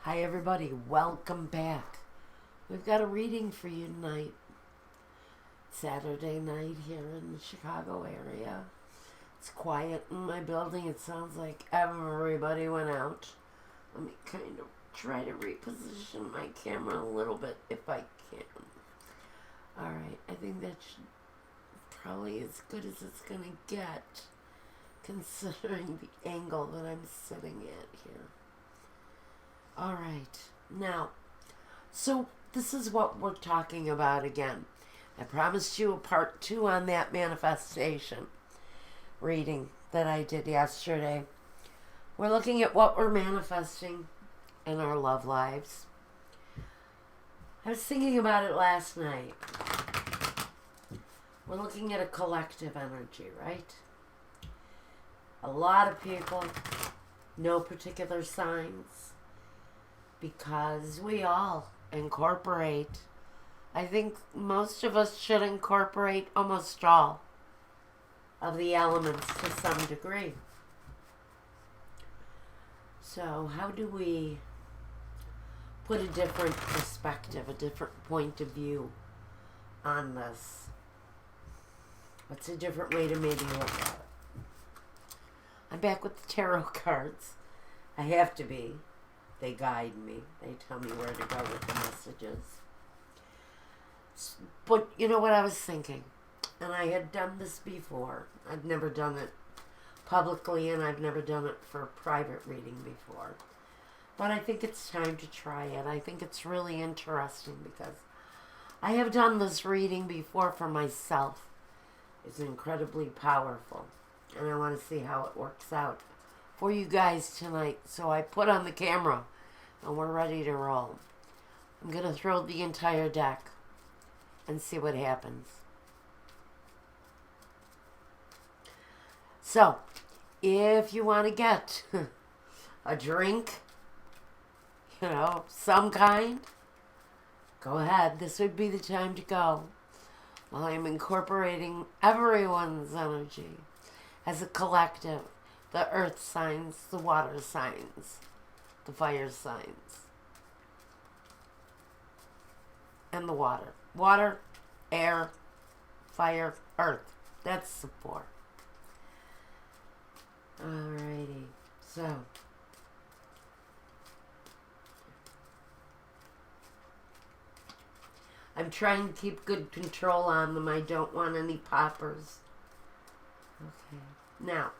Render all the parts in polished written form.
Hi, everybody. Welcome back. We've got a reading for you tonight. Saturday night here in the Chicago area. It's quiet in my building. It sounds like everybody went out. Let me kind of try to reposition my camera a little bit if I can. Alright, I think that's probably as good as it's going to get considering the angle that I'm sitting at here. Alright, now, so this is what we're talking about again. I promised you a part 2 on that manifestation reading that I did yesterday. We're looking at what we're manifesting in our love lives. I was thinking about it last night. We're looking at a collective energy, right? A lot of people, no particular signs, because we all incorporate. I think most of us should incorporate almost all of the elements to some degree. So how do we put a different perspective, a different point of view on this? What's a different way to maybe look at it? I'm back with the tarot cards. I have to be. They guide me. They tell me where to go with the messages. But you know what I was thinking? And I had done this before. I've never done it publicly, and I've never done it for a private reading before. But I think it's time to try it. I think it's really interesting because I have done this reading before for myself. It's incredibly powerful. And I want to see how it works out for you guys tonight. So I put on the camera and we're ready to roll. I'm going to throw the entire deck and see what happens. So, if you want to get a drink, some kind, go ahead. This would be the time to go. While I'm incorporating everyone's energy as a collective. The earth signs, the water signs, the fire signs, and the water. Water, air, fire, earth. That's the 4. Alrighty, so I'm trying to keep good control on them. I don't want any poppers. Okay, now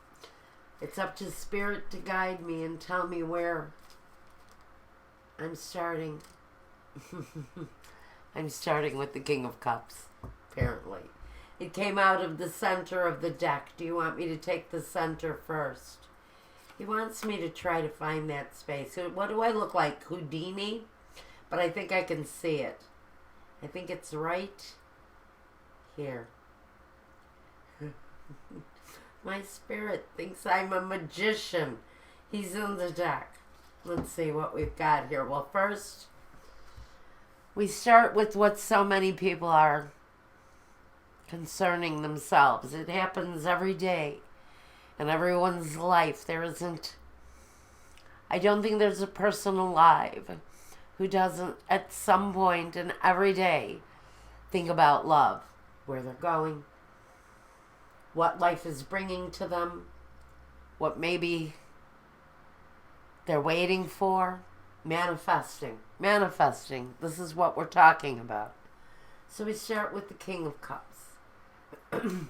it's up to Spirit to guide me and tell me where I'm starting. I'm starting with the King of Cups, apparently. It came out of the center of the deck. Do you want me to take the center first? He wants me to try to find that space. What do I look like, Houdini? But I think I can see it. I think it's right here. My spirit thinks I'm a magician. He's in the deck. Let's see what we've got here. Well, first, we start with what so many people are concerning themselves. It happens every day in everyone's life. I don't think there's a person alive who doesn't, at some point in every day, think about love, where they're going, what life is bringing to them, what maybe they're waiting for, manifesting. This is what we're talking about. So we start with the King of Cups. I'm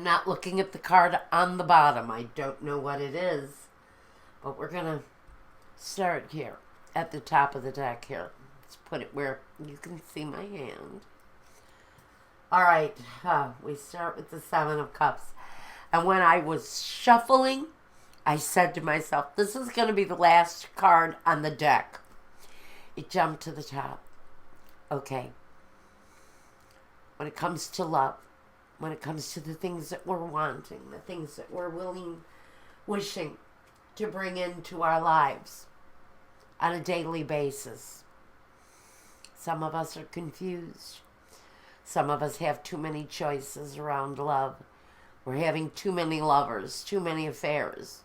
not looking at the card on the bottom. I don't know what it is, but we're going to start here at the top of the deck here. Let's put it where you can see my hand. All right, we start with the 7 of Cups. And when I was shuffling, I said to myself, this is going to be the last card on the deck. It jumped to the top. Okay. When it comes to love, when it comes to the things that we're wanting, the things that we're wishing to bring into our lives on a daily basis, some of us are confused. Some of us have too many choices around love. We're having too many lovers, too many affairs.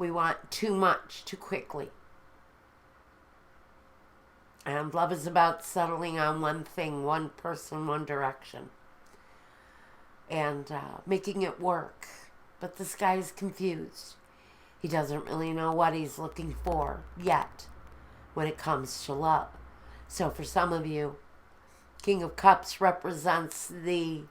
We want too much too quickly. And love is about settling on one thing, one person, one direction. And making it work. But this guy is confused. He doesn't really know what he's looking for yet when it comes to love. So for some of you, King of Cups represents the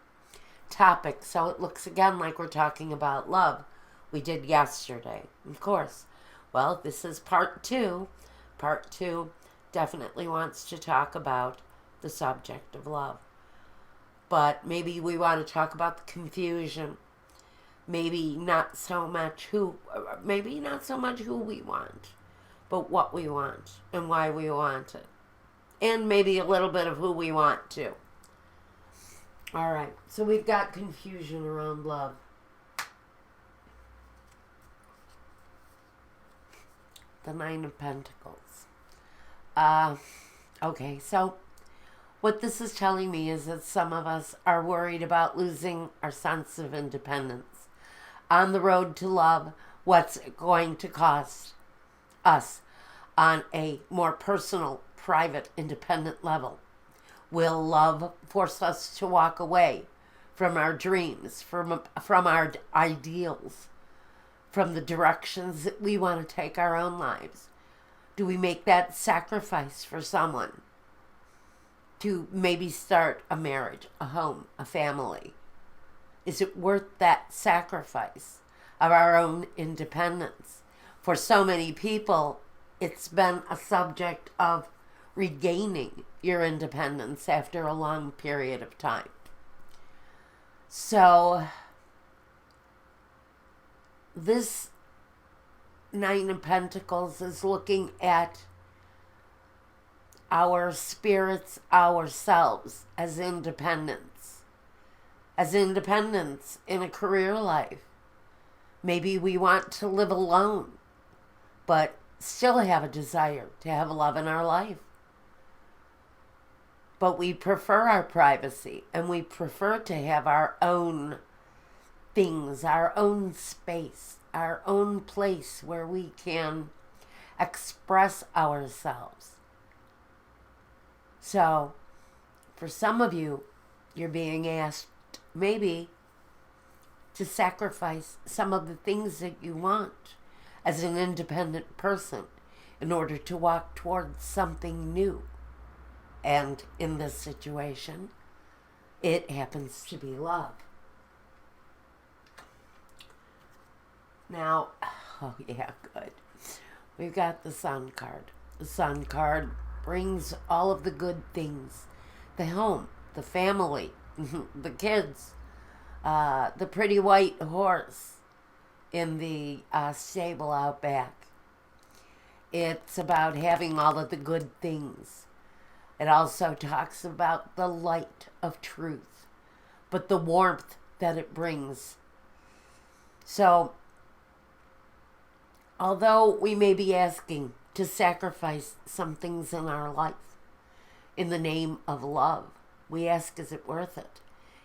topic. So it looks again like we're talking about love. We did yesterday, of course. Well, this is part 2. Part 2 definitely wants to talk about the subject of love. But maybe we want to talk about the confusion. Maybe not so much who we want, but what we want and why we want it. And maybe a little bit of who we want to. All right, so we've got confusion around love. The Nine of Pentacles. Okay, so what this is telling me is that some of us are worried about losing our sense of independence. On the road to love, what's it going to cost us on a more personal, private, independent level? Will love force us to walk away from our dreams, from our ideals, from the directions that we want to take our own lives? Do we make that sacrifice for someone to maybe start a marriage, a home, a family? Is it worth that sacrifice of our own independence? For so many people, it's been a subject of regaining your independence after a long period of time. So, this Nine of Pentacles is looking at our spirits, ourselves, as independence. As independence in a career life. Maybe we want to live alone, but still have a desire to have love in our life. But we prefer our privacy, and we prefer to have our own things, our own space, our own place where we can express ourselves. So, for some of you, you're being asked maybe to sacrifice some of the things that you want as an independent person in order to walk towards something new. And in this situation, it happens to be love. Now, oh yeah, good. We've got the Sun card. The Sun card brings all of the good things. The home, the family, the kids, the pretty white horse in the stable out back. It's about having all of the good things. It also talks about the light of truth, but the warmth that it brings. So, although we may be asking to sacrifice some things in our life in the name of love, we ask, is it worth it?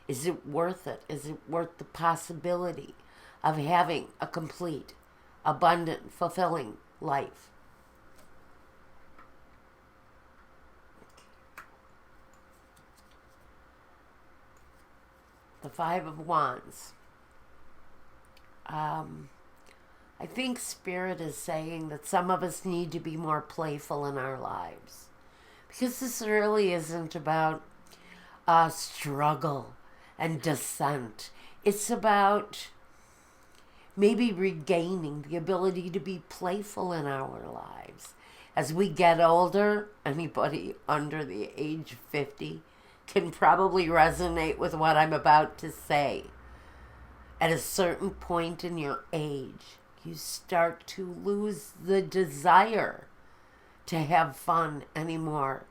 Is it worth it? Is it worth the possibility of having a complete, abundant, fulfilling life? The Five of Wands. I think Spirit is saying that some of us need to be more playful in our lives. Because this really isn't about struggle and descent. It's about maybe regaining the ability to be playful in our lives. As we get older, anybody under the age of 50 can probably resonate with what I'm about to say. At a certain point in your age, you start to lose the desire to have fun anymore.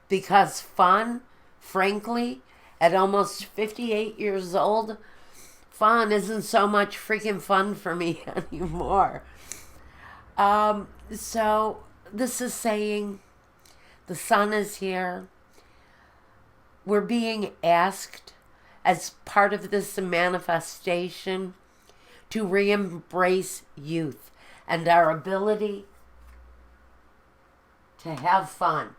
Because fun, frankly, at almost 58 years old, fun isn't so much freaking fun for me anymore. So this is saying the sun is here. We're being asked as part of this manifestation to re-embrace youth and our ability to have fun.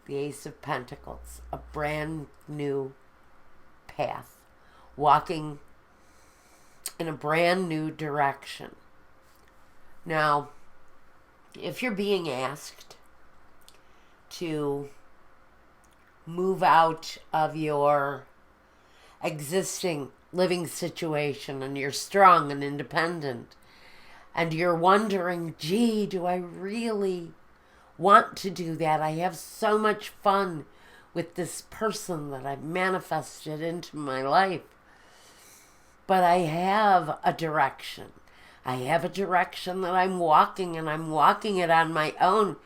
The Ace of Pentacles, a brand new path, walking in a brand new direction. Now, if you're being asked to move out of your existing living situation and you're strong and independent and you're wondering, gee, do I really want to do that? I have so much fun with this person that I've manifested into my life. But I have a direction. I have a direction that I'm walking, and I'm walking it on my own.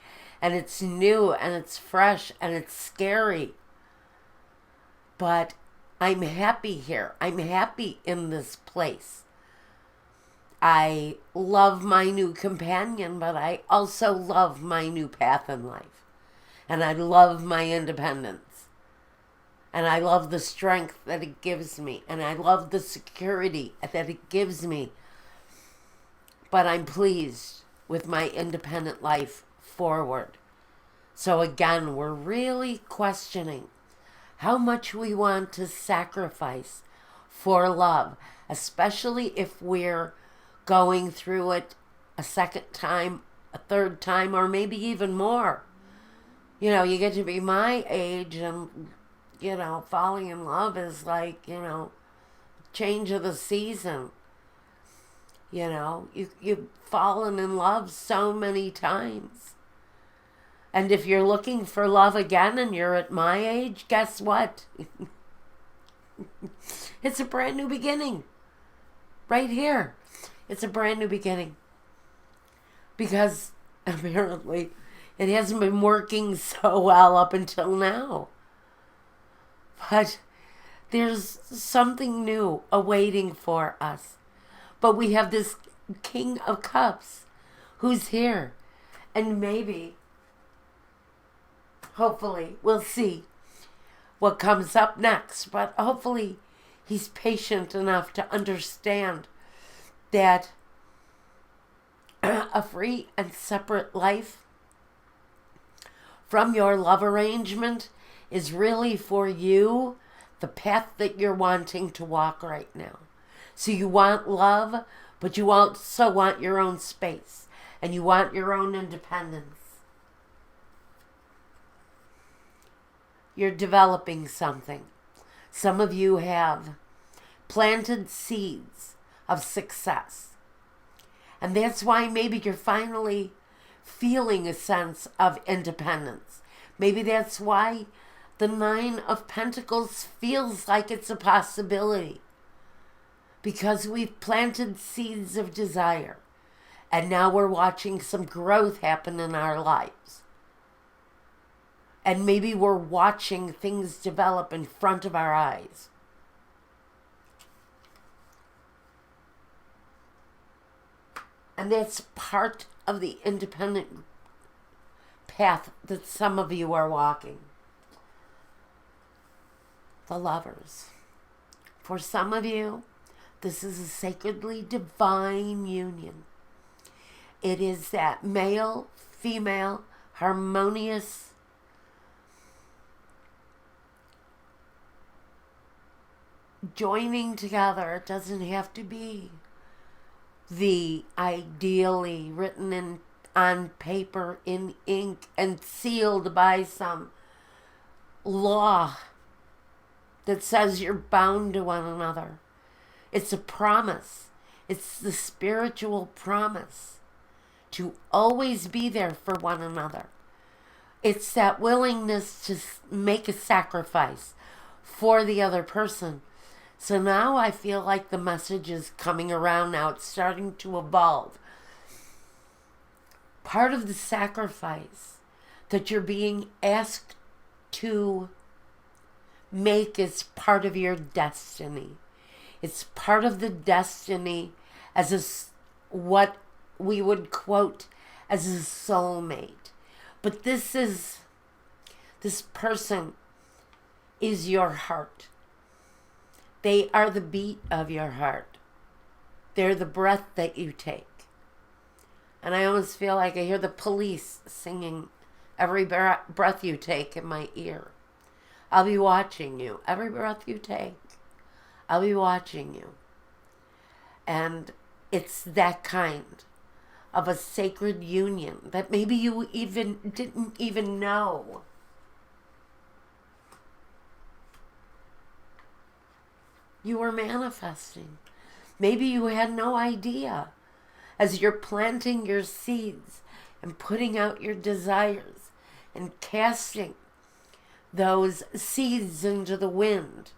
And it's new, and it's fresh, and it's scary. But I'm happy here. I'm happy in this place. I love my new companion, but I also love my new path in life. And I love my independence. And I love the strength that it gives me. And I love the security that it gives me. But I'm pleased with my independent life forward. So again, we're really questioning how much we want to sacrifice for love, especially if we're going through it a second time, a third time, or maybe even more. You know, you get to be my age and, you know, falling in love is like, you know, change of the season. You know, you've fallen in love so many times. And if you're looking for love again and you're at my age, guess what? It's a brand new beginning. Right here. It's a brand new beginning. Because apparently it hasn't been working so well up until now. But there's something new awaiting for us. But we have this King of Cups who's here. And maybe, hopefully, we'll see what comes up next. But hopefully he's patient enough to understand that a free and separate life from your love arrangement is really for you the path that you're wanting to walk right now. So you want love, but you also want your own space. And you want your own independence. You're developing something. Some of you have planted seeds of success. And that's why maybe you're finally feeling a sense of independence. Maybe that's why the Nine of Pentacles feels like it's a possibility. Because we've planted seeds of desire. And now we're watching some growth happen in our lives. And maybe we're watching things develop in front of our eyes. And that's part of the independent path that some of you are walking. The Lovers. For some of you, this is a sacredly divine union. It is that male, female, harmonious joining together. It doesn't have to be the ideally written on paper in ink and sealed by some law that says you're bound to one another. It's a promise. It's the spiritual promise to always be there for one another. It's that willingness to make a sacrifice for the other person. So now I feel like the message is coming around now. It's starting to evolve. Part of the sacrifice that you're being asked to make is part of your destiny. It's part of the destiny as what we would quote as a soulmate. But this person is your heart. They are the beat of your heart. They're the breath that you take. And I almost feel like I hear the police singing every breath you take in my ear. I'll be watching you. Every breath you take, I'll be watching you. And it's that kind of a sacred union that maybe you didn't even know. You were manifesting. Maybe you had no idea. As you're planting your seeds and putting out your desires and casting those seeds into the wind,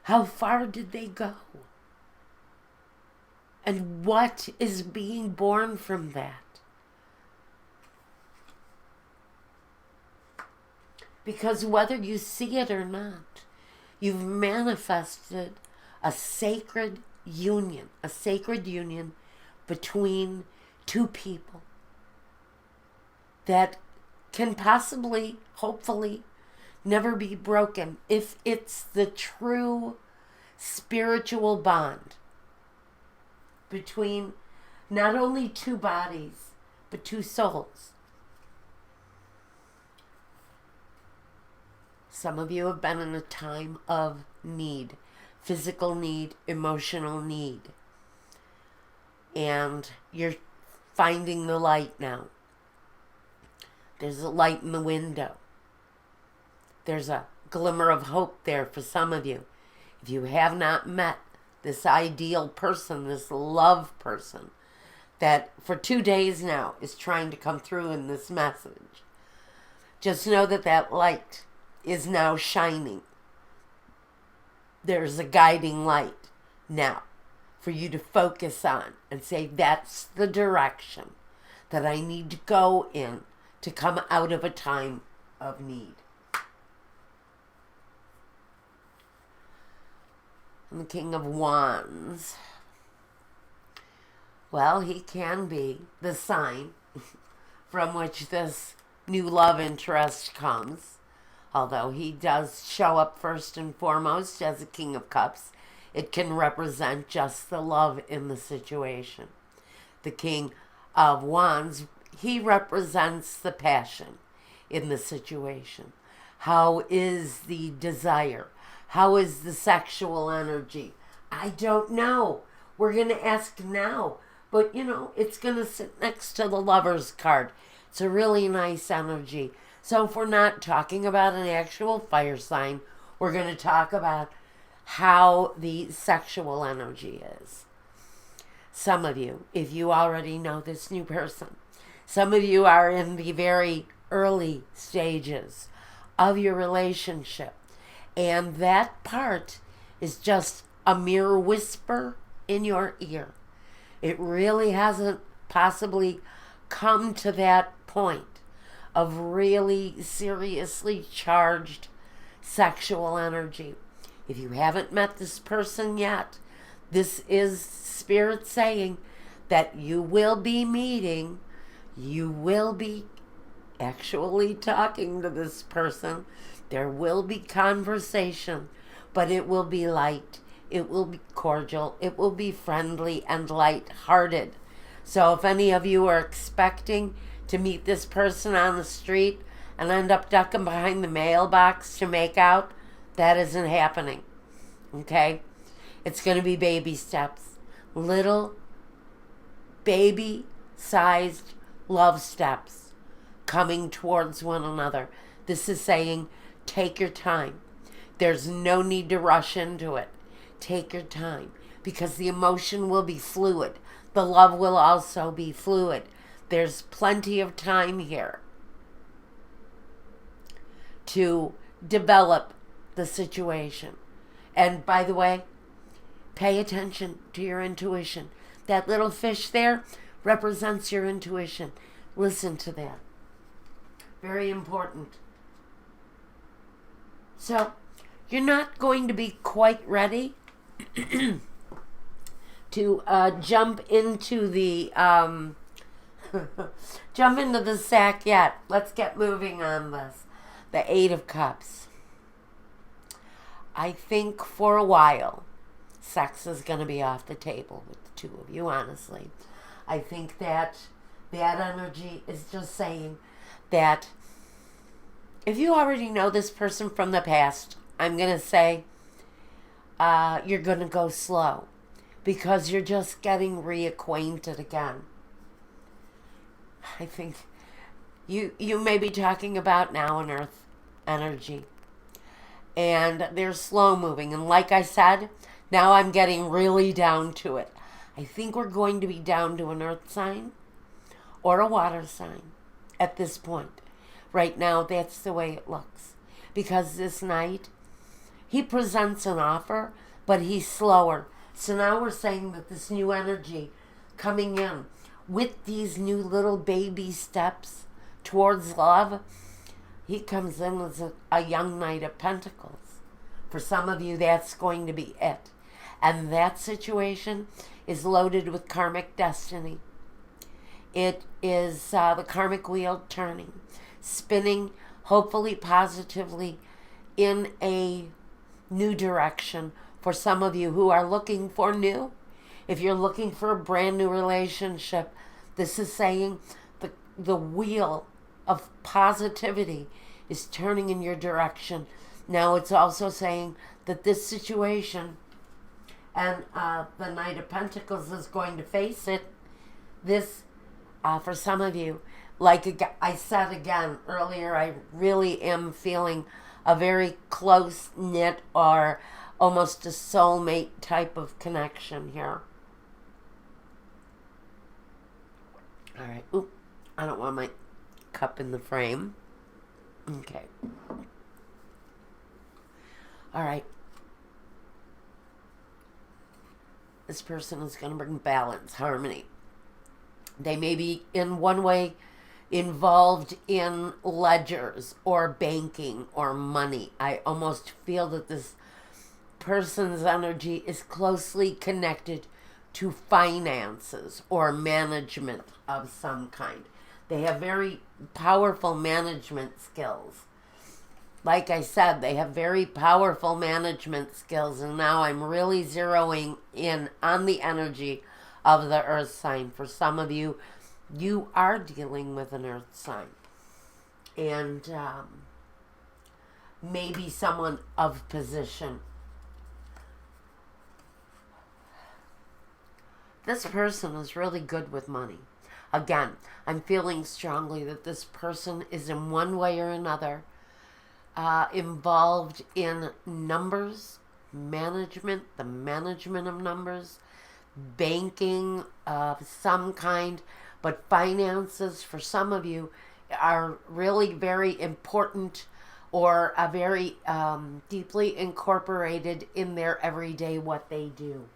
how far did they go? And what is being born from that? Because whether you see it or not, you've manifested a sacred union between two people that can possibly, hopefully, never be broken if it's the true spiritual bond between not only two bodies, but two souls. Some of you have been in a time of need, physical need, emotional need. And you're finding the light now. There's a light in the window. There's a glimmer of hope there for some of you. If you have not met this ideal person, this love person, that for 2 days now is trying to come through in this message, just know that that light is now shining. There's a guiding light now for you to focus on and say, that's the direction that I need to go in to come out of a time of need. And the King of Wands, well, he can be the sign from which this new love interest comes. Although he does show up first and foremost as a King of Cups, it can represent just the love in the situation. The King of Wands, he represents the passion in the situation. How is the desire? How is the sexual energy? I don't know. We're going to ask now. But, it's going to sit next to the Lover's card. It's a really nice energy. So if we're not talking about an actual fire sign, we're going to talk about how the sexual energy is. Some of you, if you already know this new person, some of you are in the very early stages of your relationship. And that part is just a mere whisper in your ear. It really hasn't possibly come to that point of really seriously charged sexual energy. If you haven't met this person yet, this is Spirit saying that you will be meeting, you will be actually talking to this person. There will be conversation, but it will be light, it will be cordial, it will be friendly and light-hearted. So if any of you are expecting to meet this person on the street and end up ducking behind the mailbox to make out, that isn't happening. Okay? It's going to be baby steps. Little baby-sized love steps coming towards one another. This is saying, take your time. There's no need to rush into it. Take your time, because the emotion will be fluid. The love will also be fluid. There's plenty of time here to develop the situation. And by the way, pay attention to your intuition. That little fish there represents your intuition. Listen to that. Very important. So, you're not going to be quite ready to jump into the sack yet. Let's get moving on this. The Eight of Cups. I think for a while, sex is going to be off the table with the two of you, honestly. I think that that energy is just saying that if you already know this person from the past, I'm going to say you're going to go slow because you're just getting reacquainted again. I think you may be talking about now an earth energy. And they're slow moving. And like I said, now I'm getting really down to it. I think we're going to be down to an earth sign or a water sign at this point. Right now, that's the way it looks. Because this night, he presents an offer, but he's slower. So now we're saying that this new energy coming in with these new little baby steps towards love, he comes in as a young Knight of Pentacles. For some of you, that's going to be it. And that situation is loaded with karmic destiny. It is the karmic wheel turning, spinning, hopefully positively, in a new direction for some of you who are looking for new. If you're looking for a brand new relationship, this is saying the wheel of positivity is turning in your direction. Now it's also saying that this situation, and the Knight of Pentacles is going to face it, this, for some of you, like I said again earlier, I really am feeling a very close-knit or almost a soulmate type of connection here. All right. Oop. I don't want my cup in the frame. Okay. All right. This person is going to bring balance, harmony. They may be in one way involved in ledgers or banking or money. I almost feel that this person's energy is closely connected to finances or management of some kind. They have very powerful management skills. Like I said, they have very powerful management skills, and now I'm really zeroing in on the energy of the earth sign. For some of you, you are dealing with an earth sign. And maybe someone of position. This person is really good with money. Again, I'm feeling strongly that this person is in one way or another involved in numbers, management, the management of numbers, banking of some kind, but finances for some of you are really very important or are very deeply incorporated in their everyday what they do.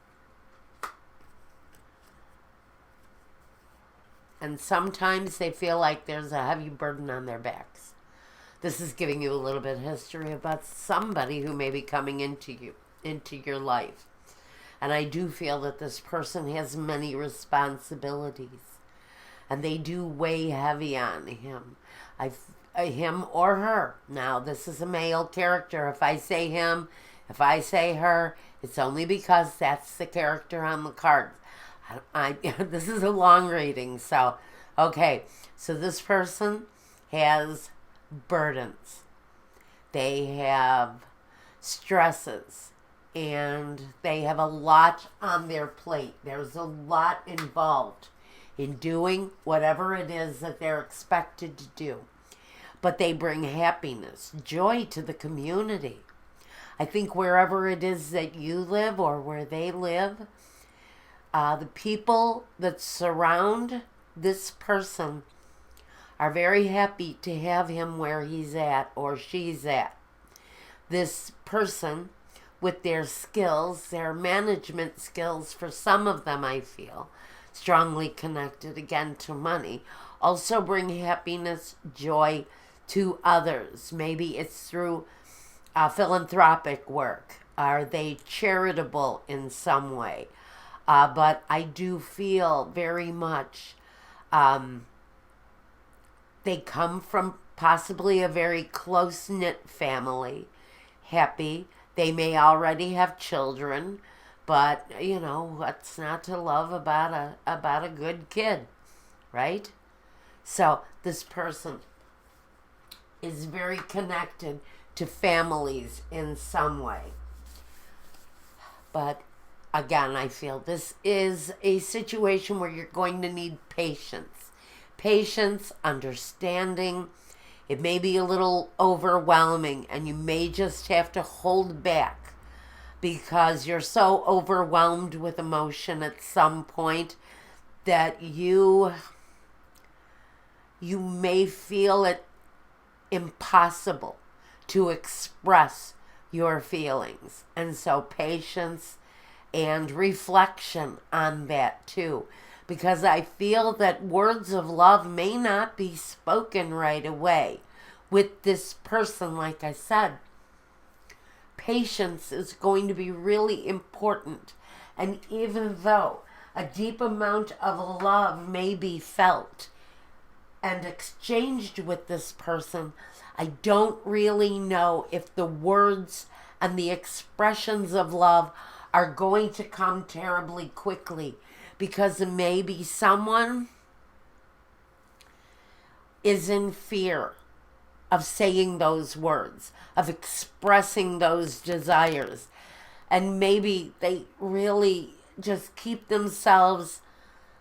And sometimes they feel like there's a heavy burden on their backs. This is giving you a little bit of history about somebody who may be coming into your life. And I do feel that this person has many responsibilities. And they do weigh heavy on him. Him or her. Now, this is a male character. If I say him, if I say her, it's only because that's the character on the card. This is a long reading, so, okay. So this person has burdens. They have stresses. And they have a lot on their plate. There's a lot involved in doing whatever it is that they're expected to do. But they bring happiness, joy to the community. I think wherever it is that you live or where they live, the people that surround this person are very happy to have him where he's at or she's at. This person, with their skills, their management skills, for some of them I feel, strongly connected again to money, also bring happiness, joy to others. Maybe it's through philanthropic work. Are they charitable in some way? But I do feel very much they come from possibly a very close-knit family, happy. They may already have children, But, what's not to love about a good kid, right? So this person is very connected to families in some way. But again, I feel this is a situation where you're going to need patience. Patience, understanding. It may be a little overwhelming, and you may just have to hold back because you're so overwhelmed with emotion at some point that you may feel it impossible to express your feelings. And so patience and reflection on that too. Because I feel that words of love may not be spoken right away with this person. Like I said, patience is going to be really important. And even though a deep amount of love may be felt and exchanged with this person, I don't really know if the words and the expressions of love are going to come terribly quickly, because maybe someone is in fear of saying those words, of expressing those desires. And maybe they really just keep themselves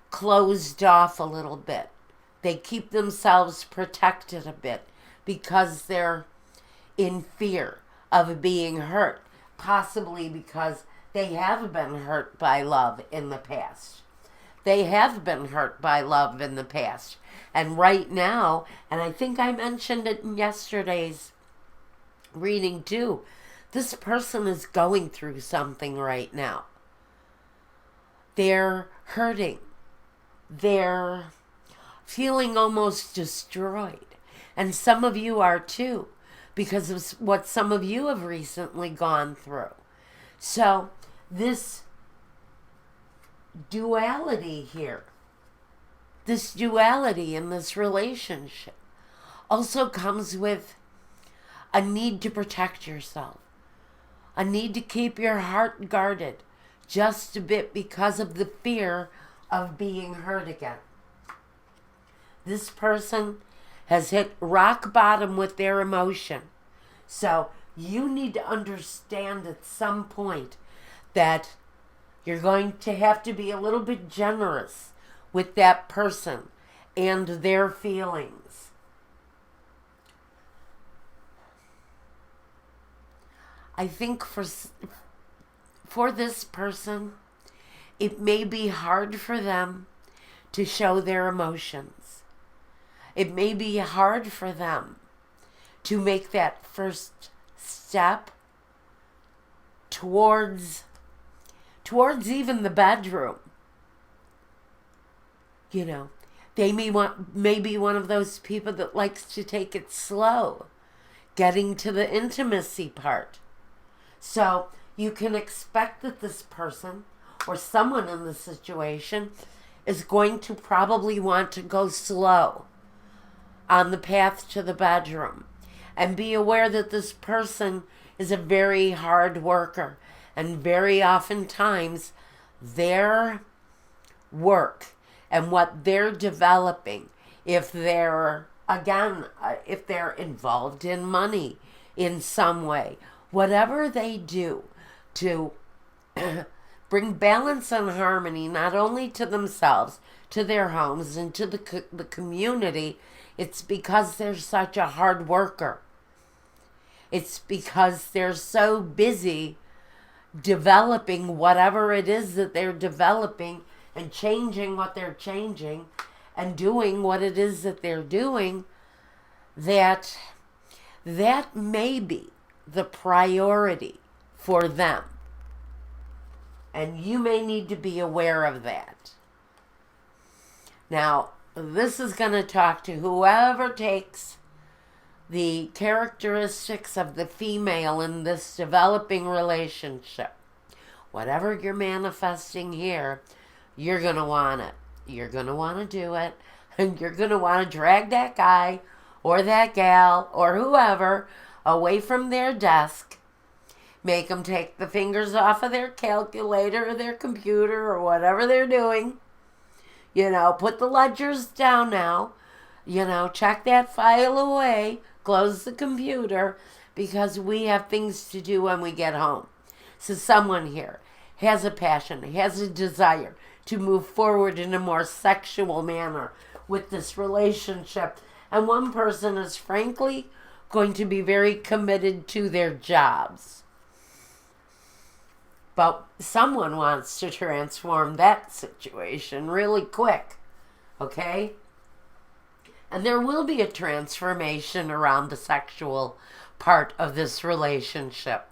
closed off a little bit. They keep themselves protected a bit because they're in fear of being hurt, possibly because they have been hurt by love in the past. They have been hurt by love in the past. And right now, and I think I mentioned it in yesterday's reading too, this person is going through something right now. They're hurting. They're feeling almost destroyed. And some of you are too, because of what some of you have recently gone through. So this duality here, this duality in this relationship also comes with a need to protect yourself, a need to keep your heart guarded just a bit because of the fear of being hurt again. This person has hit rock bottom with their emotion. So you need to understand at some point that you're going to have to be a little bit generous with that person and their feelings. I think for this person, it may be hard for them to show their emotions. It may be hard for them to make that first step towards even the bedroom. They may be one of those people that likes to take it slow, getting to the intimacy part. So you can expect that this person or someone in the situation is going to probably want to go slow on the path to the bedroom. And be aware that this person is a very hard worker. And very oftentimes their work and what they're developing, if they're involved in money in some way, whatever they do to bring balance and harmony not only to themselves, to their homes, and to the community, it's because they're such a hard worker. It's because they're so busy developing whatever it is that they're developing and changing what they're changing and doing what it is that they're doing, that may be the priority for them. And you may need to be aware of that. Now, this is going to talk to whoever takes the characteristics of the female in this developing relationship. Whatever you're manifesting here, you're going to want it. You're going to want to do it. And you're going to want to drag that guy or that gal or whoever away from their desk, Make them take the fingers off of their calculator or their computer or whatever they're doing. Put the ledgers down now. Check that file away. Close the computer because we have things to do when we get home. So someone here has a passion, has a desire to move forward in a more sexual manner with this relationship. And one person is frankly going to be very committed to their jobs. But someone wants to transform that situation really quick. Okay? And there will be a transformation around the sexual part of this relationship.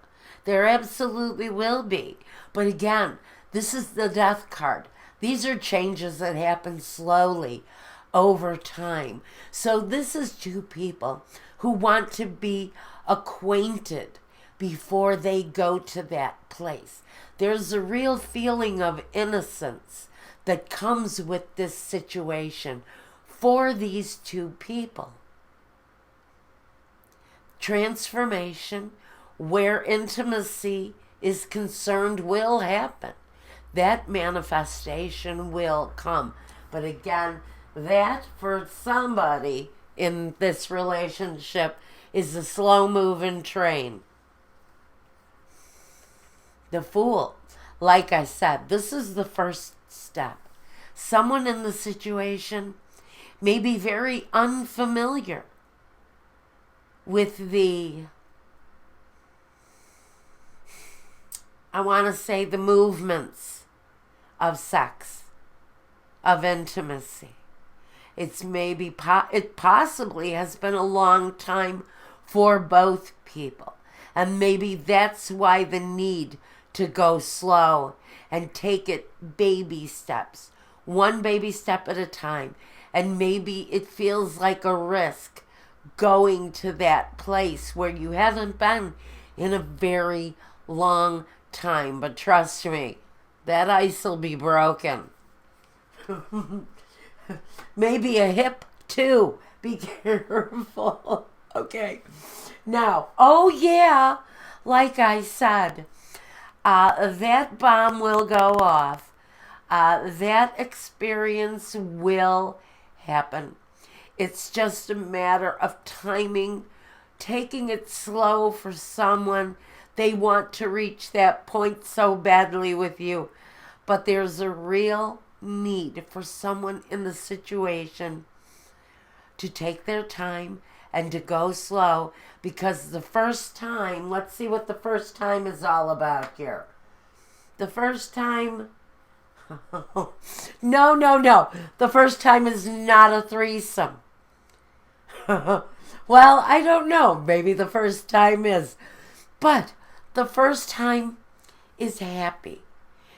There absolutely will be. But again, this is the Death card. These are changes that happen slowly over time. So this is two people who want to be acquainted before they go to that place. There's a real feeling of innocence that comes with this situation for these two people. Transformation, where intimacy is concerned, will happen. That manifestation will come. But again, that for somebody in this relationship is a slow-moving train. The Fool, like I said, this is the first step. Someone in the situation may be very unfamiliar with the movements of sex, of intimacy. It possibly has been a long time for both people. And maybe that's why the need to go slow and take it baby steps, one baby step at a time. And maybe it feels like a risk going to that place where you haven't been in a very long time. But trust me, that ice will be broken. Maybe a hip too. Be careful. Okay. Now, oh yeah, like I said, that bomb will go off. That experience will happen. It's just a matter of timing, taking it slow for someone. They want to reach that point so badly with you. But there's a real need for someone in the situation to take their time and to go slow, because the first time, let's see what the first time is all about here. The first time, no. The first time is not a threesome. Well, I don't know. Maybe the first time is. But the first time is happy.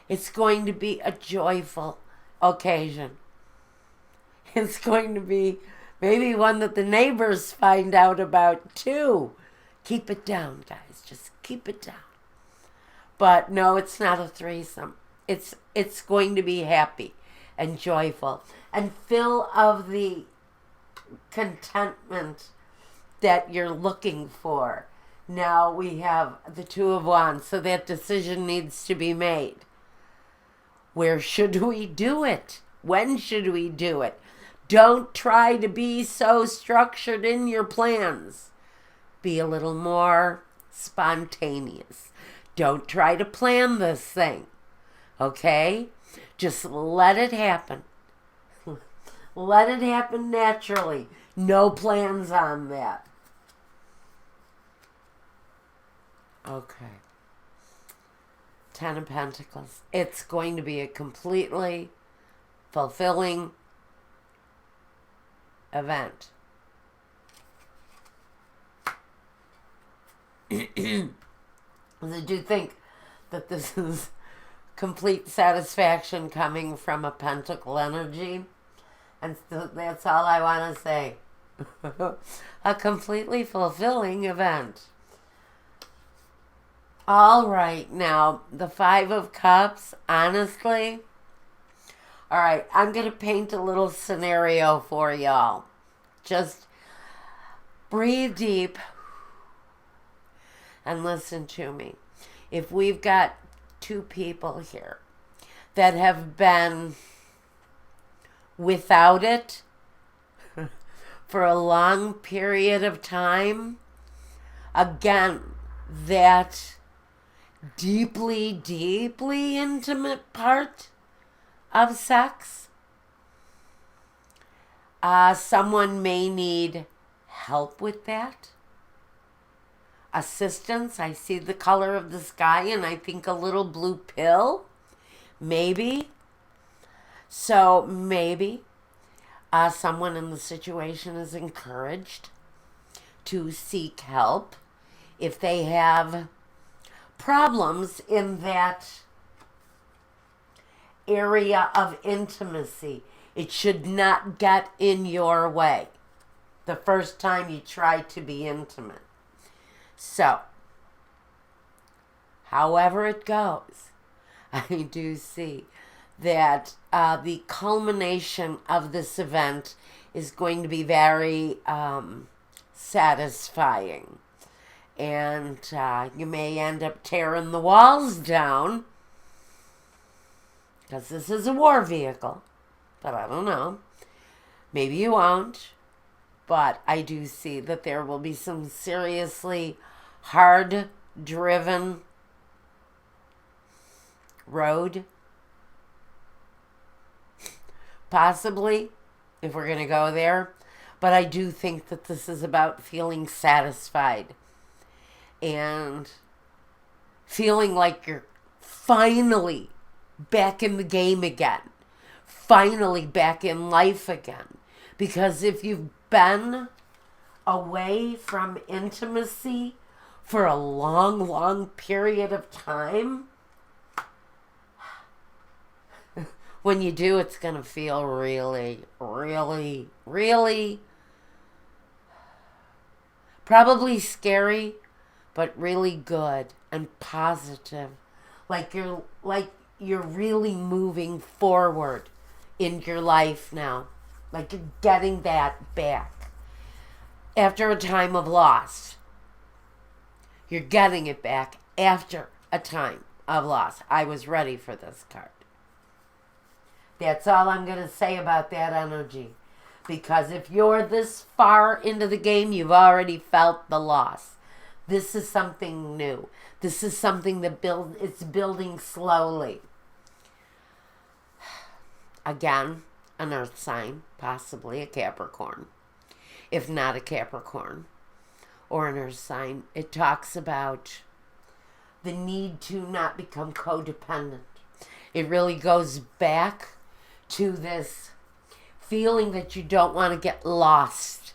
It's going to be a joyful occasion. It's going to be maybe one that the neighbors find out about too. Keep it down, guys. Just keep it down. But no, it's not a threesome. It's going to be happy and joyful and full of the contentment that you're looking for. Now we have the Two of Wands, so that decision needs to be made. Where should we do it? When should we do it? Don't try to be so structured in your plans. Be a little more spontaneous. Don't try to plan this thing. Okay? Just let it happen. Let it happen naturally. No plans on that. Okay. Ten of Pentacles. It's going to be a completely fulfilling event. I do think that this is complete satisfaction coming from a pentacle energy. And so that's all I want to say. A completely fulfilling event. All right, now, the Five of Cups, honestly. All right, I'm going to paint a little scenario for y'all. Just breathe deep and listen to me. if we've got two people here that have been without it for a long period of time, again, that deeply, deeply intimate part of sex, someone may need help with that, assistance. I see the color of the sky and I think a little blue pill, maybe. So maybe someone in the situation is encouraged to seek help if they have problems in that area of intimacy. It should not get in your way the first time you try to be intimate. So, however it goes, I do see that the culmination of this event is going to be very satisfying. And you may end up tearing the walls down, because this is a war vehicle. But I don't know. Maybe you won't. But I do see that there will be some seriously hard-driven road. Possibly, if we're going to go there. But I do think that this is about feeling satisfied and feeling like you're finally back in the game again. Finally back in life again. Because if you've been away from intimacy for a long, long period of time, when you do, it's going to feel really, really, really probably scary, but really good and positive. Like you're really moving forward in your life now. Like you're getting that back. After a time of loss. You're getting it back after a time of loss. I was ready for this card. That's all I'm going to say about that energy. Because if you're this far into the game, you've already felt the loss. This is something new. This is something that it's building slowly. Again, an earth sign, possibly a Capricorn. If not a Capricorn or an earth sign, it talks about the need to not become codependent. It really goes back to this feeling that you don't want to get lost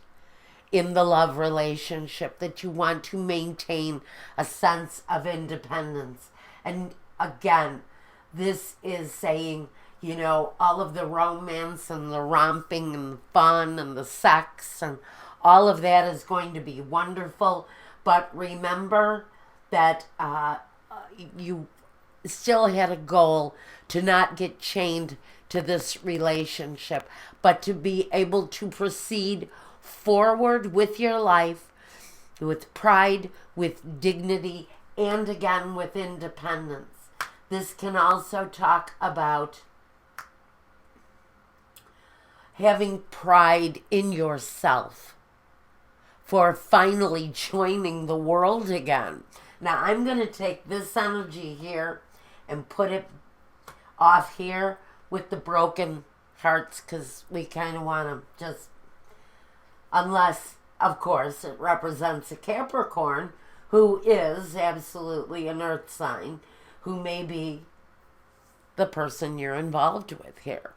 in the love relationship, that you want to maintain a sense of independence. And again, this is saying, you know, all of the romance and the romping and the fun and the sex and all of that is going to be wonderful. But remember that you still had a goal to not get chained to this relationship, but to be able to proceed forward with your life with pride, with dignity, and again with independence. This can also talk about having pride in yourself for finally joining the world again. Now I'm going to take this energy here and put it off here with the broken hearts, because we kind of want to just, unless of course it represents a Capricorn who is absolutely an earth sign, who may be the person you're involved with here.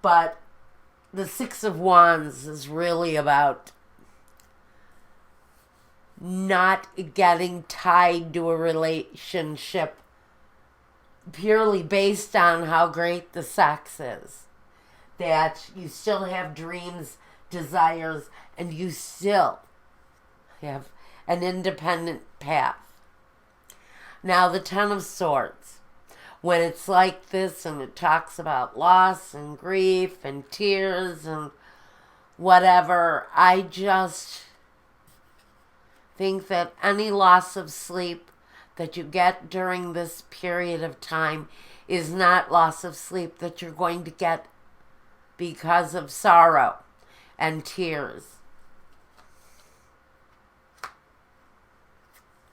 But the Six of Wands is really about not getting tied to a relationship purely based on how great the sex is. That you still have dreams, desires, and you still have an independent path. Now, the Ten of Swords. When it's like this and it talks about loss and grief and tears and whatever, I just think that any loss of sleep, that you get during this period of time is not loss of sleep that you're going to get because of sorrow and tears.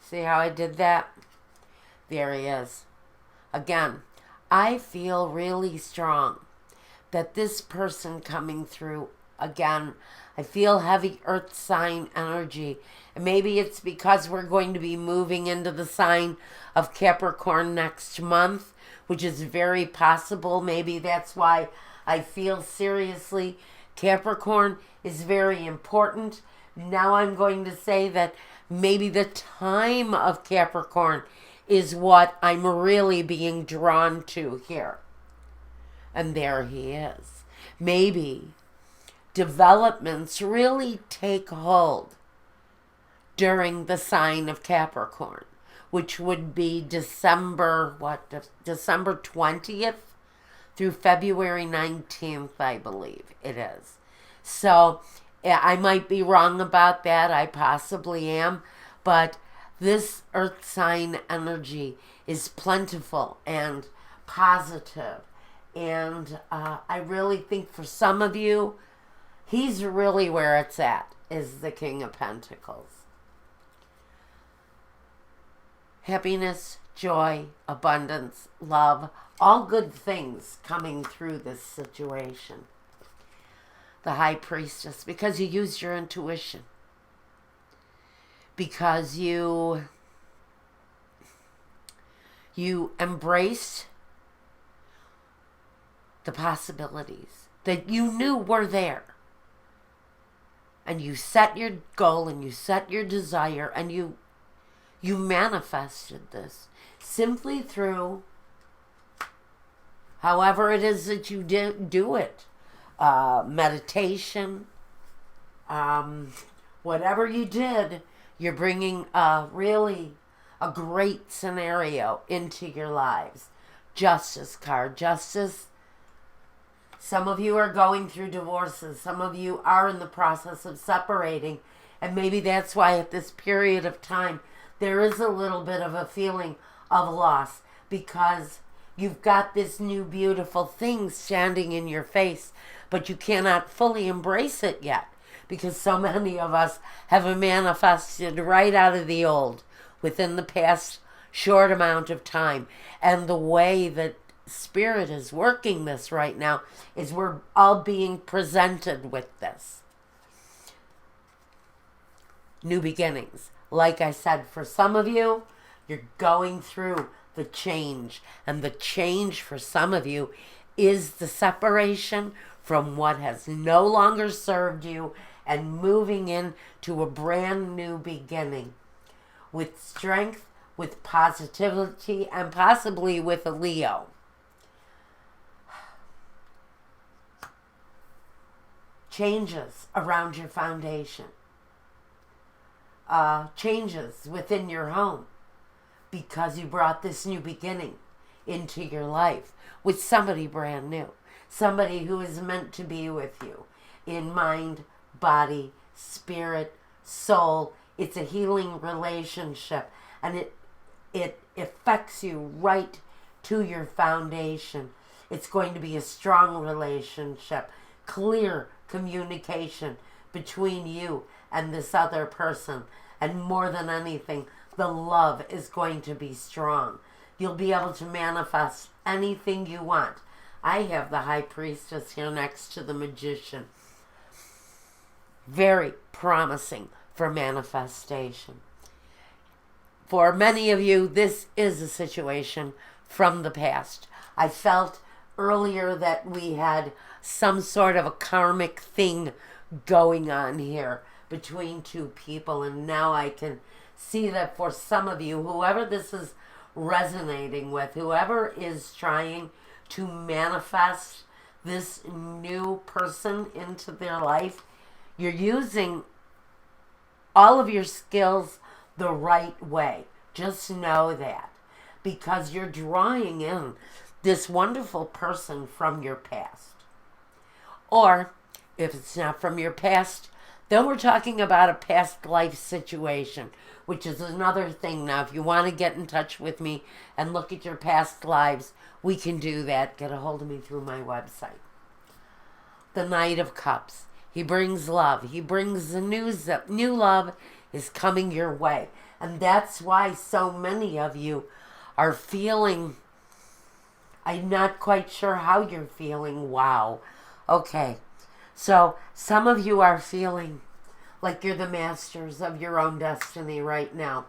See how I did that? There he is. Again, I feel really strong that this person coming through, again, I feel heavy earth sign energy. And maybe it's because we're going to be moving into the sign of Capricorn next month, which is very possible. Maybe that's why I feel seriously Capricorn is very important. Now I'm going to say that maybe the time of Capricorn is what I'm really being drawn to here. And there he is. Maybe developments really take hold during the sign of Capricorn, which would be December 20th through February 19th, I believe it is. So I might be wrong about that. I possibly am. But this earth sign energy is plentiful and positive. And I really think for some of you, he's really where it's at, is the King of Pentacles. Happiness, joy, abundance, love, all good things coming through this situation. The High Priestess, because you used your intuition. Because you embraced the possibilities that you knew were there. And you set your goal and you set your desire and you manifested this simply through however it is that you do it. Meditation, whatever you did, you're bringing really a great scenario into your lives. Justice card. Justice. Some of you are going through divorces. Some of you are in the process of separating. And maybe that's why at this period of time, there is a little bit of a feeling of loss. Because you've got this new beautiful thing standing in your face, but you cannot fully embrace it yet. Because so many of us have manifested right out of the old within the past short amount of time. And the way that Spirit is working this right now is we're all being presented with this. New beginnings. Like I said, for some of you, you're going through the change. And the change for some of you is the separation from what has no longer served you and moving into a brand new beginning with strength, with positivity, and possibly with a Leo. Changes around your foundation. Changes within your home because you brought this new beginning into your life with somebody brand new. Somebody who is meant to be with you in mind, body, spirit, soul. It's a healing relationship, and it affects you right to your foundation. It's going to be a strong relationship, clear communication between you and this other person. And more than anything, the love is going to be strong. You'll be able to manifest anything you want. I have the High Priestess here next to the Magician. Very promising for manifestation. For many of you, this is a situation from the past. I felt earlier that we had some sort of a karmic thing going on here between two people, and now I can see that for some of you, whoever this is resonating with, whoever is trying to manifest this new person into their life, you're using all of your skills the right way. Just know that. Because you're drawing in this wonderful person from your past. Or, if it's not from your past, then we're talking about a past life situation which is another thing. Now, if you want to get in touch with me and look at your past lives, we can do that. Get a hold of me through my website. The Knight of Cups. He brings love. He brings the news that new love is coming your way. And that's why so many of you are feeling, I'm not quite sure how you're feeling. Wow. Okay. So some of you are feeling like you're the masters of your own destiny right now.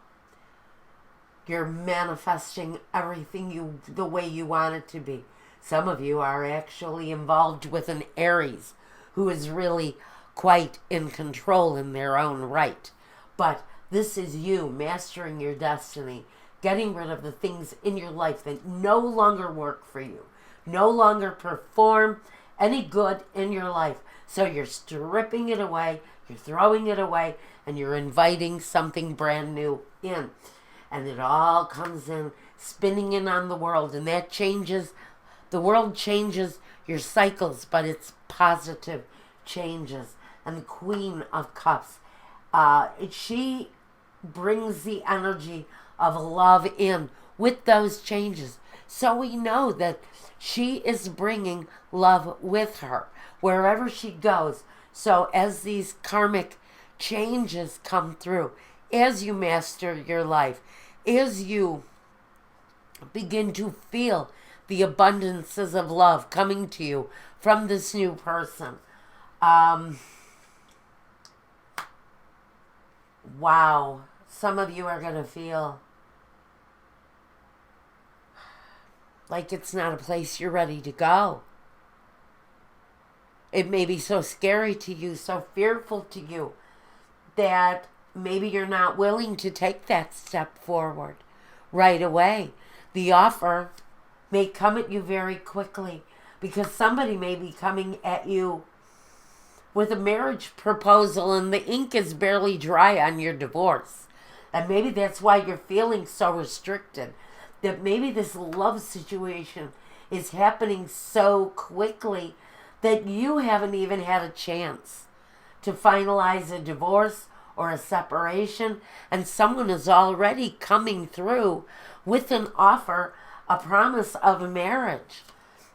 You're manifesting everything the way you want it to be. Some of you are actually involved with an Aries who is really quite in control in their own right. But this is you mastering your destiny, getting rid of the things in your life that no longer work for you, no longer perform any good in your life. So you're stripping it away, you're throwing it away, and you're inviting something brand new in. And it all comes in, spinning in on the world, and that changes, the world changes your cycles, but it's positive changes. And the Queen of Cups, she brings the energy of love in with those changes. So we know that she is bringing love with her wherever she goes. So as these karmic changes come through, as you master your life, as you begin to feel the abundances of love coming to you from this new person. Wow. Some of you are going to feel like it's not a place you're ready to go. It may be so scary to you, so fearful to you, that maybe you're not willing to take that step forward right away. The offer may come at you very quickly because somebody may be coming at you with a marriage proposal and the ink is barely dry on your divorce. And maybe that's why you're feeling so restricted. That maybe this love situation is happening so quickly that you haven't even had a chance to finalize a divorce or a separation, and someone is already coming through with an offer, a promise of a marriage.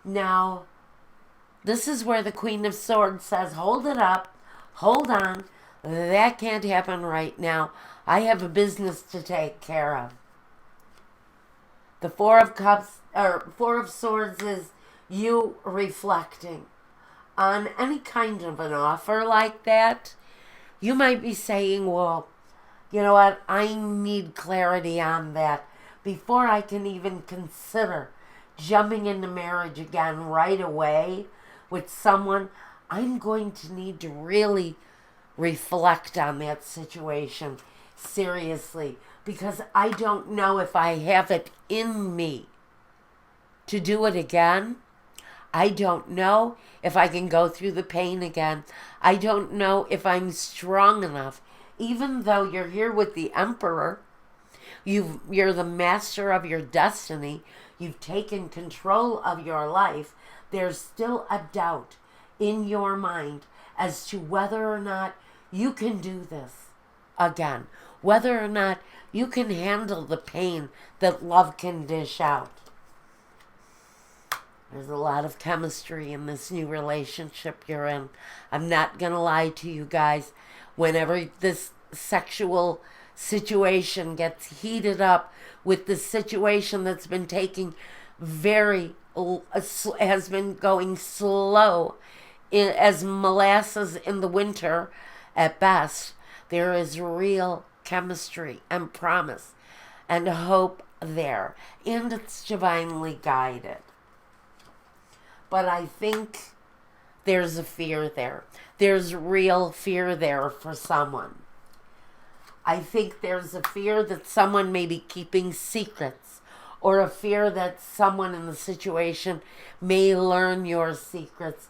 Now, this is where the Queen of Swords says, hold it up, hold on, that can't happen right now. I have a business to take care of. The Four of Swords is you reflecting on any kind of an offer like that. You might be saying, well, you know what, I need clarity on that before I can even consider jumping into marriage again right away with someone. I'm going to need to really reflect on that situation seriously, because I don't know if I have it in me to do it again. I don't know if I can go through the pain again. I don't know if I'm strong enough. Even though you're here with the Emperor, you're the master of your destiny, you've taken control of your life, there's still a doubt in your mind as to whether or not you can do this again, whether or not you can handle the pain that love can dish out. There's a lot of chemistry in this new relationship you're in. I'm not going to lie to you guys. Whenever this sexual situation gets heated up with the situation that's been taking has been going slow as molasses in the winter at best, there is real chemistry and promise and hope there. And it's divinely guided. But I think there's a fear there. There's real fear there for someone. I think there's a fear that someone may be keeping secrets, or a fear that someone in the situation may learn your secrets.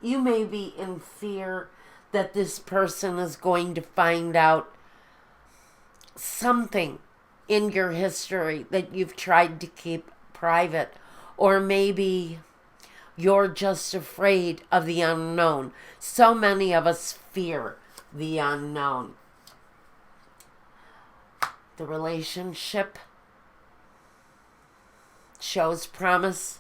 You may be in fear that this person is going to find out something in your history that you've tried to keep private. Or maybe you're just afraid of the unknown. So many of us fear the unknown. The relationship shows promise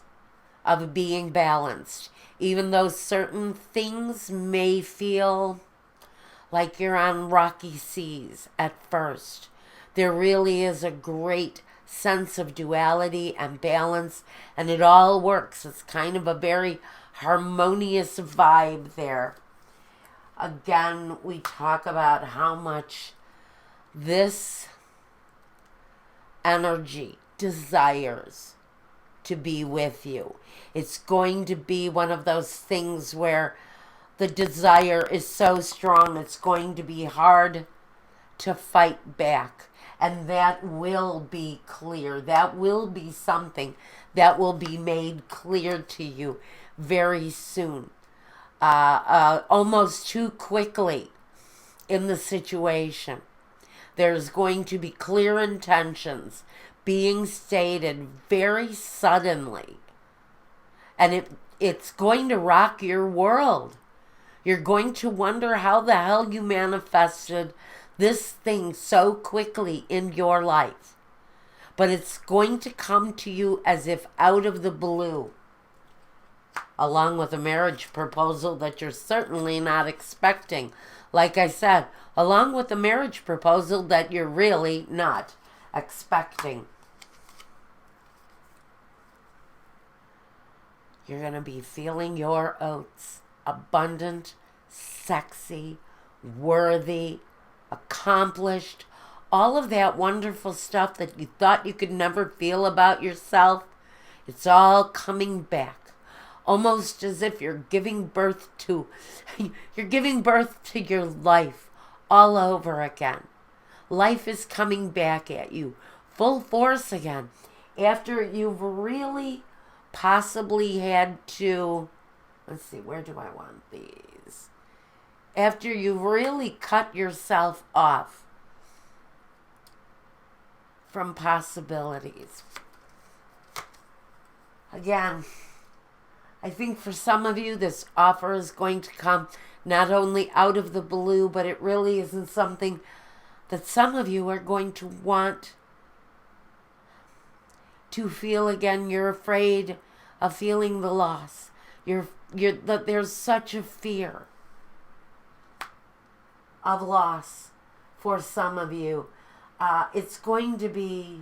of being balanced. Even though certain things may feel like you're on rocky seas at first, there really is a great sense of duality and balance, and it all works. It's kind of a very harmonious vibe there. Again, we talk about how much this energy desires to be with you. It's going to be one of those things where the desire is so strong, it's going to be hard to fight back. And that will be clear. That will be something that will be made clear to you very soon. Almost too quickly in the situation. There's going to be clear intentions being stated very suddenly. And it's going to rock your world. You're going to wonder how the hell you manifested this thing so quickly in your life. But it's going to come to you as if out of the blue, along with a marriage proposal that you're certainly not expecting. Like I said, along with a marriage proposal that you're really not expecting. You're going to be feeling your oats. Abundant, sexy, worthy, accomplished, all of that wonderful stuff that you thought you could never feel about yourself, it's all coming back. Almost as if you're giving birth to your life all over again. Life is coming back at you full force again after you've really possibly had to, let's see, where do I want these? After you've really cut yourself off from possibilities. Again, I think for some of you, this offer is going to come not only out of the blue, but it really isn't something that some of you are going to want to feel again. You're afraid of feeling the loss. There's such a fear of loss for some of you. It's going to be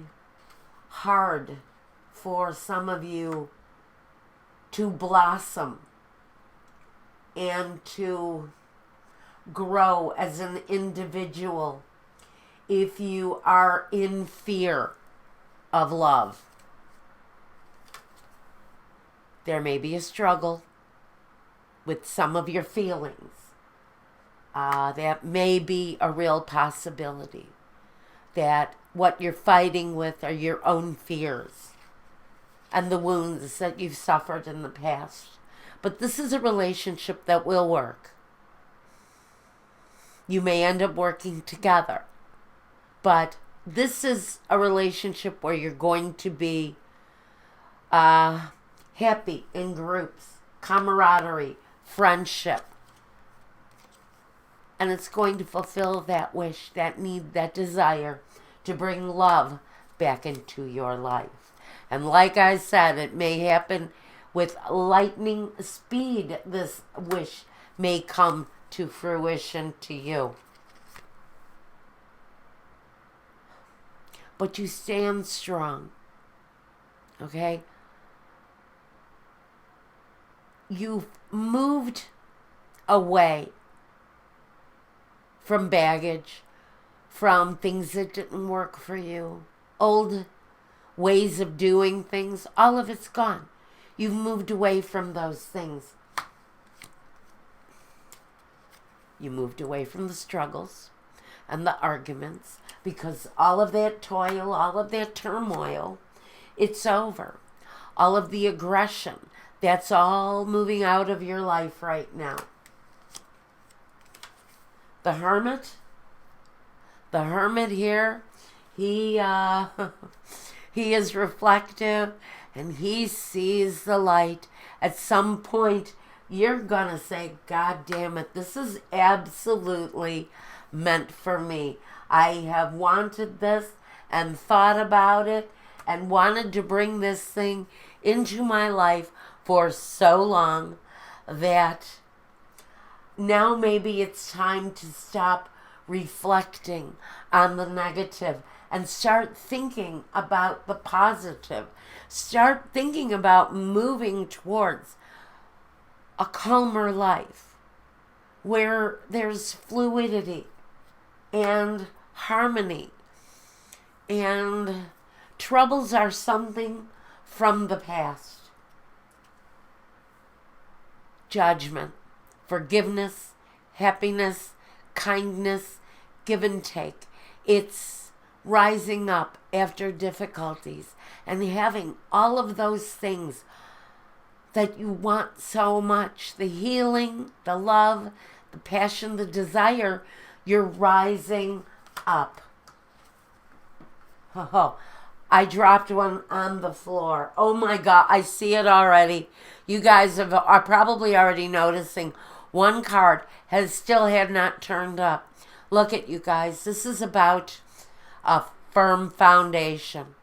hard for some of you to blossom and to grow as an individual if you are in fear of love. There may be a struggle with some of your feelings. That may be a real possibility. That what you're fighting with are your own fears and the wounds that you've suffered in the past. But this is a relationship that will work. You may end up working together. But this is a relationship where you're going to be happy in groups, camaraderie, friendship. And it's going to fulfill that wish, that need, that desire to bring love back into your life. And like I said, it may happen with lightning speed. This wish may come to fruition to you. But you stand strong. Okay? You've moved away from baggage, from things that didn't work for you, old ways of doing things. All of it's gone. You've moved away from those things. You moved away from the struggles and the arguments, because all of that toil, all of that turmoil, it's over. All of the aggression, that's all moving out of your life right now. The hermit here, he is reflective and he sees the light. At some point, you're gonna say, God damn it, this is absolutely meant for me. I have wanted this, and thought about it and wanted to bring this thing into my life for so long that now maybe it's time to stop reflecting on the negative and start thinking about the positive. Start thinking about moving towards a calmer life where there's fluidity and harmony, and troubles are something from the past. Judgment, forgiveness, happiness, kindness, give and take. It's rising up after difficulties and having all of those things that you want so much. The healing, the love, the passion, the desire. You're rising up. Oh, I dropped one on the floor. Oh my God, I see it already. You guys are probably already noticing one card had not turned up. Look at you guys. This is about a firm foundation,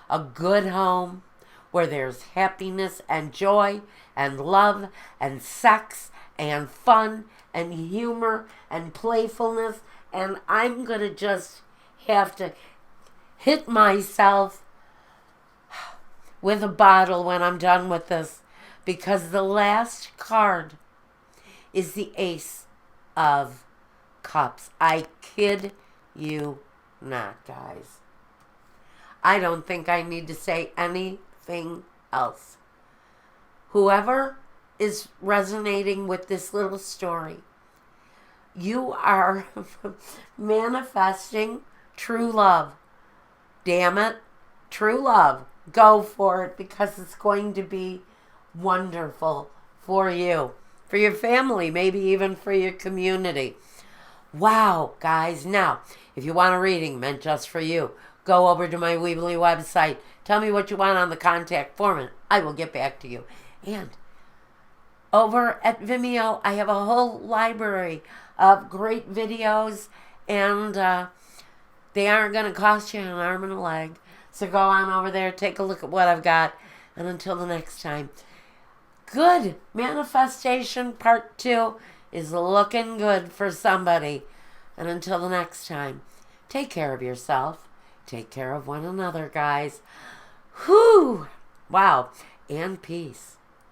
a good home where there's happiness and joy and love and sex and fun and humor and playfulness. And I'm going to just have to hit myself with a bottle when I'm done with this, because the last card is the Ace of Cups. I kid you not, guys. I don't think I need to say anything else. Whoever is resonating with this little story, you are manifesting true love. Damn it, true love. Go for it, because it's going to be wonderful for you, for your family, maybe even for your community. Wow, guys. Now, if you want a reading meant just for you, go over to my Weebly website. Tell me what you want on the contact form, and I will get back to you. And over at Vimeo, I have a whole library of great videos, and they aren't going to cost you an arm and a leg. So go on over there, take a look at what I've got, and until the next time, good manifestation part 2 is looking good for somebody. And until the next time, take care of yourself. Take care of one another, guys. Whew! Wow. And peace.